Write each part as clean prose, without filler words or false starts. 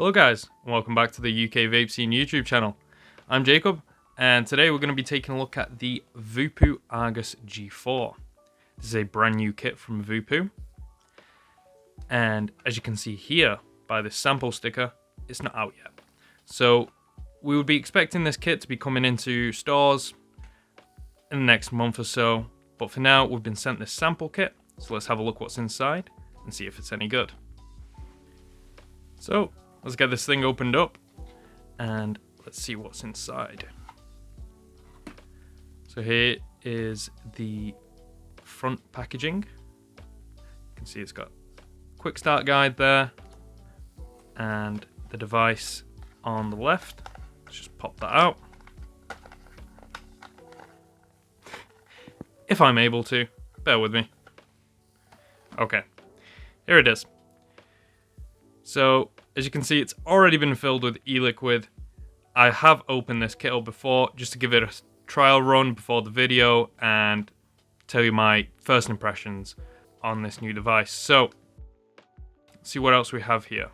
Hello guys, and welcome back to the UK Vape Scene YouTube channel. I'm Jacob, and today we're going to be taking a look at the Voopoo Argus G4. This is a brand new kit from Voopoo, and as you can see here by this sample sticker, it's not out yet. So we would be expecting this kit to be coming into stores in the next month or so, but for now we've been sent this sample kit, so let's have a look what's inside and see if it's any good. So let's get this thing opened up and let's see what's inside. So here is the front packaging. You can see it's got a quick start guide there and the device on the left. Let's just pop that out. If I'm able to, bear with me. Okay, here it is. So, as you can see, it's already been filled with e-liquid. I have opened this kit up before just to give it a trial run before the video and tell you my first impressions on this new device. So, let's see what else we have here.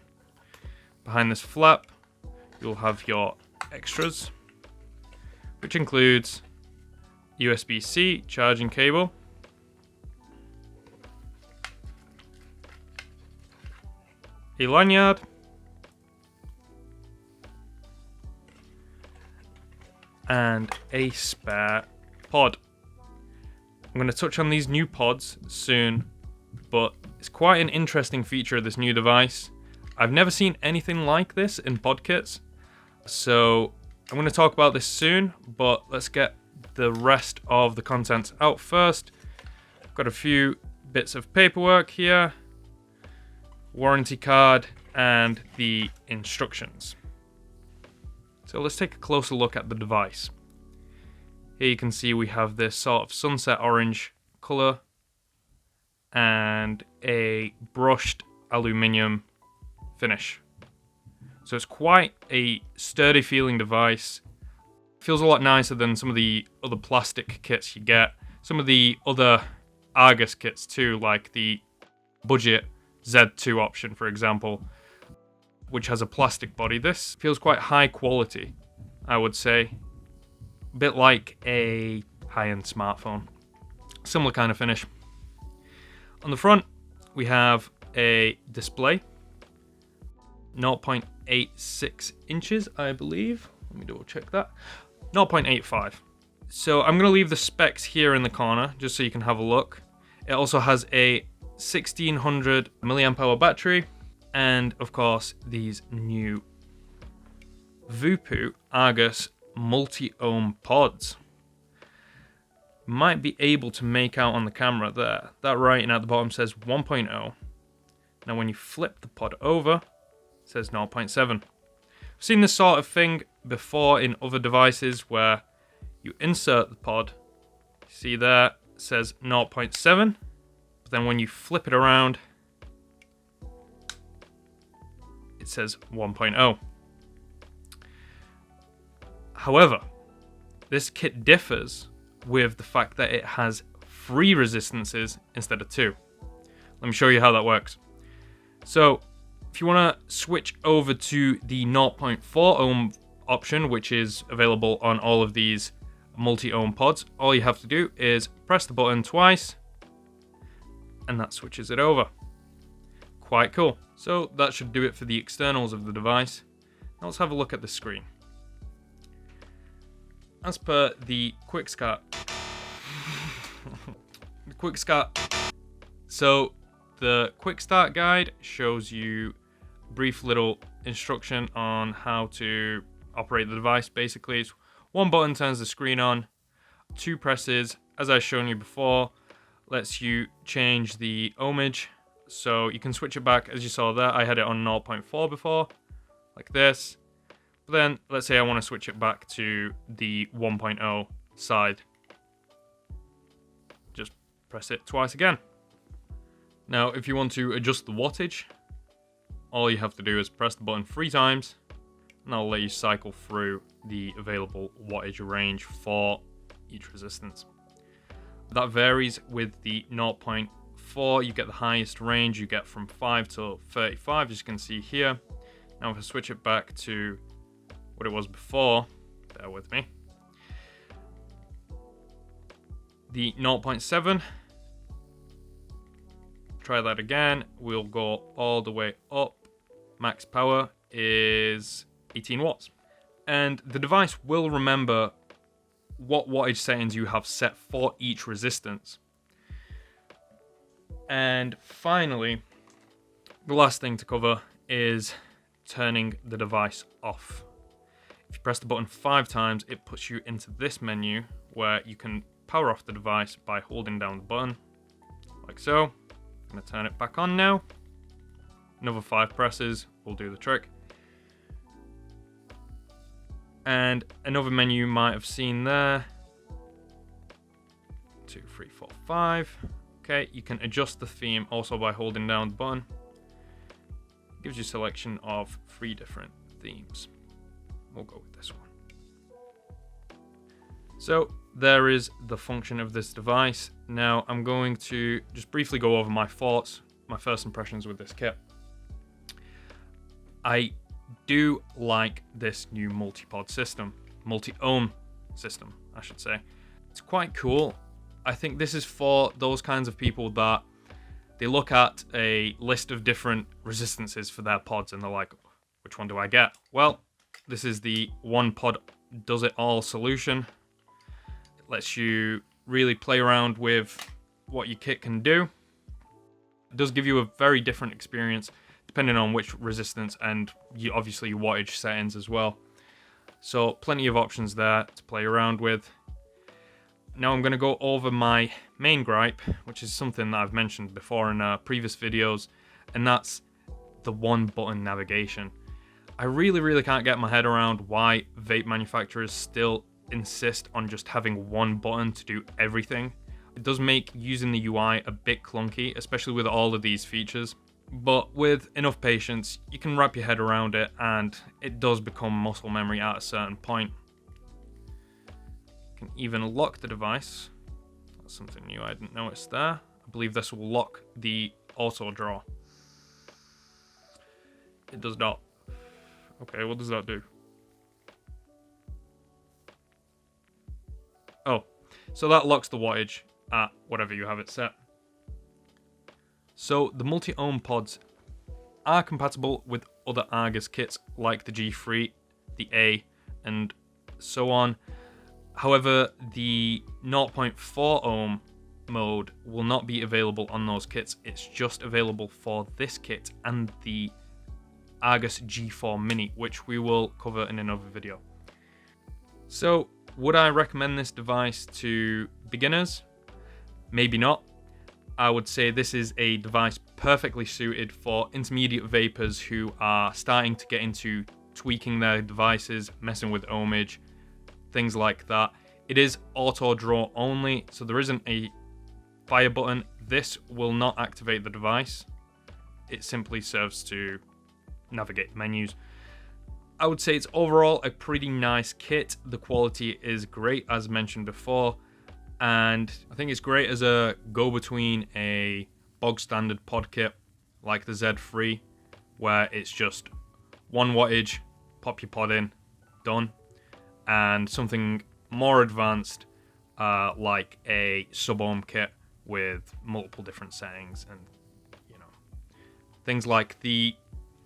Behind this flap, you'll have your extras, which includes USB-C charging cable, a lanyard, and a spare pod. I'm going to touch on these new pods soon, but it's quite an interesting feature of this new device. I've never seen anything like this in pod kits, so I'm going to talk about this soon, but let's get the rest of the contents out first. I've got a few bits of paperwork here, warranty card, and the instructions. So let's take a closer look at the device. Here you can see we have this sort of sunset orange color and a brushed aluminium finish. So it's quite a sturdy feeling device. Feels a lot nicer than some of the other plastic kits you get. Some of the other Argus kits too, like the budget Z2 option, for example, which has a plastic body. This feels quite high quality, I would say. A bit like a high-end smartphone. Similar kind of finish. On the front, we have a display. 0.86 inches, I believe. Let me double check that. 0.85. So I'm going to leave the specs here in the corner, just so you can have a look. It also has a 1600 milliamp hour battery, and of course these new Voopoo Argus multi-ohm pods. Might be able to make out on the camera there. That writing at the bottom says 1.0. Now when you flip the pod over, it says 0.7. I've seen this sort of thing before in other devices where you insert the pod, see there, it says 0.7. But then when you flip it around, it says 1.0. However, this kit differs with the fact that it has 3 resistances instead of 2. Let me show you how that works. So, if you want to switch over to the 0.4 ohm option, which is available on all of these multi-ohm pods, all you have to do is press the button twice, and that switches it over. Quite cool. So that should do it for the externals of the device. Now let's have a look at the screen. As per the quick start, so the quick start guide shows you a brief little instruction on how to operate the device. Basically, it's 1 button turns the screen on, 2 presses, as I've shown you before, lets you change the ohmage, so you can switch it back. As you saw there, I had it on 0.4 before, like this. But then, let's say I want to switch it back to the 1.0 side. Just press it twice again. Now, if you want to adjust the wattage, all you have to do is press the button 3 times, and that'll let you cycle through the available wattage range for each resistance. That varies with the 0.4. You get the highest range, you get from 5 to 35, as you can see here. Now if I switch it back to what it was before, bear with me. The 0.7, try that again, we'll go all the way up. Max power is 18 watts. And the device will remember what wattage settings you have set for each resistance. And finally, the last thing to cover is turning the device off. If you press the button 5 times, it puts you into this menu where you can power off the device by holding down the button, like so. I'm going to turn it back on now. Another 5 presses will do the trick. And another menu you might have seen there. 2, 3, 4, 5. Okay, you can adjust the theme also by holding down the button. It gives you a selection of 3 different themes. We'll go with this one. So there is the function of this device. Now I'm going to just briefly go over my thoughts, my first impressions with this kit. I do like this new multi-pod system, multi-ohm system, I should say. It's quite cool. I think this is for those kinds of people that they look at a list of different resistances for their pods and they're like, which one do I get? Well, this is the one pod does it all solution. It lets you really play around with what your kit can do. It does give you a very different experience depending on which resistance and obviously your wattage settings as well. So plenty of options there to play around with. Now I'm going to go over my main gripe, which is something that I've mentioned before in previous videos, and that's the one button navigation. I really can't get my head around why vape manufacturers still insist on just having one button to do everything. It does make using the UI a bit clunky, especially with all of these features. But with enough patience, you can wrap your head around it, and it does become muscle memory at a certain point. You can even lock the device. That's something new I didn't notice there. I believe this will lock the auto draw. It does not. Okay, what does that do? Oh, so that locks the wattage at whatever you have it set. So the multi-ohm pods are compatible with other Argus kits like the G3, the A, and so on. However, the 0.4 ohm mode will not be available on those kits. It's just available for this kit and the Argus G4 Mini, which we will cover in another video. So, would I recommend this device to beginners? Maybe not. I would say this is a device perfectly suited for intermediate vapors who are starting to get into tweaking their devices, messing with ohmage, things like that. It is auto draw only, so there isn't a fire button. This will not activate the device. It simply serves to navigate the menus. I would say it's overall a pretty nice kit. The quality is great, as mentioned before, and I think it's great as a go-between a bog standard pod kit like the Z3, where it's just 1 wattage, pop your pod in, done, and something more advanced like a sub-ohm kit with multiple different settings and, you know, things like the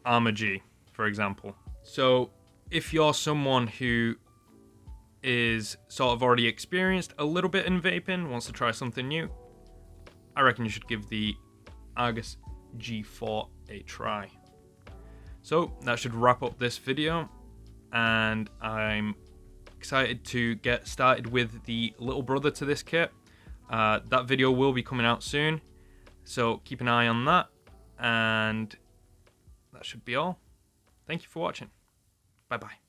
Armor G, for example. So if you're someone who is sort of already experienced a little bit in vaping, wants to try something new, I reckon you should give the Argus G4 a try. So that should wrap up this video, and I'm excited to get started with the little brother to this kit. That video will be coming out soon, so keep an eye on that, and that should be all. Thank you for watching. Bye bye.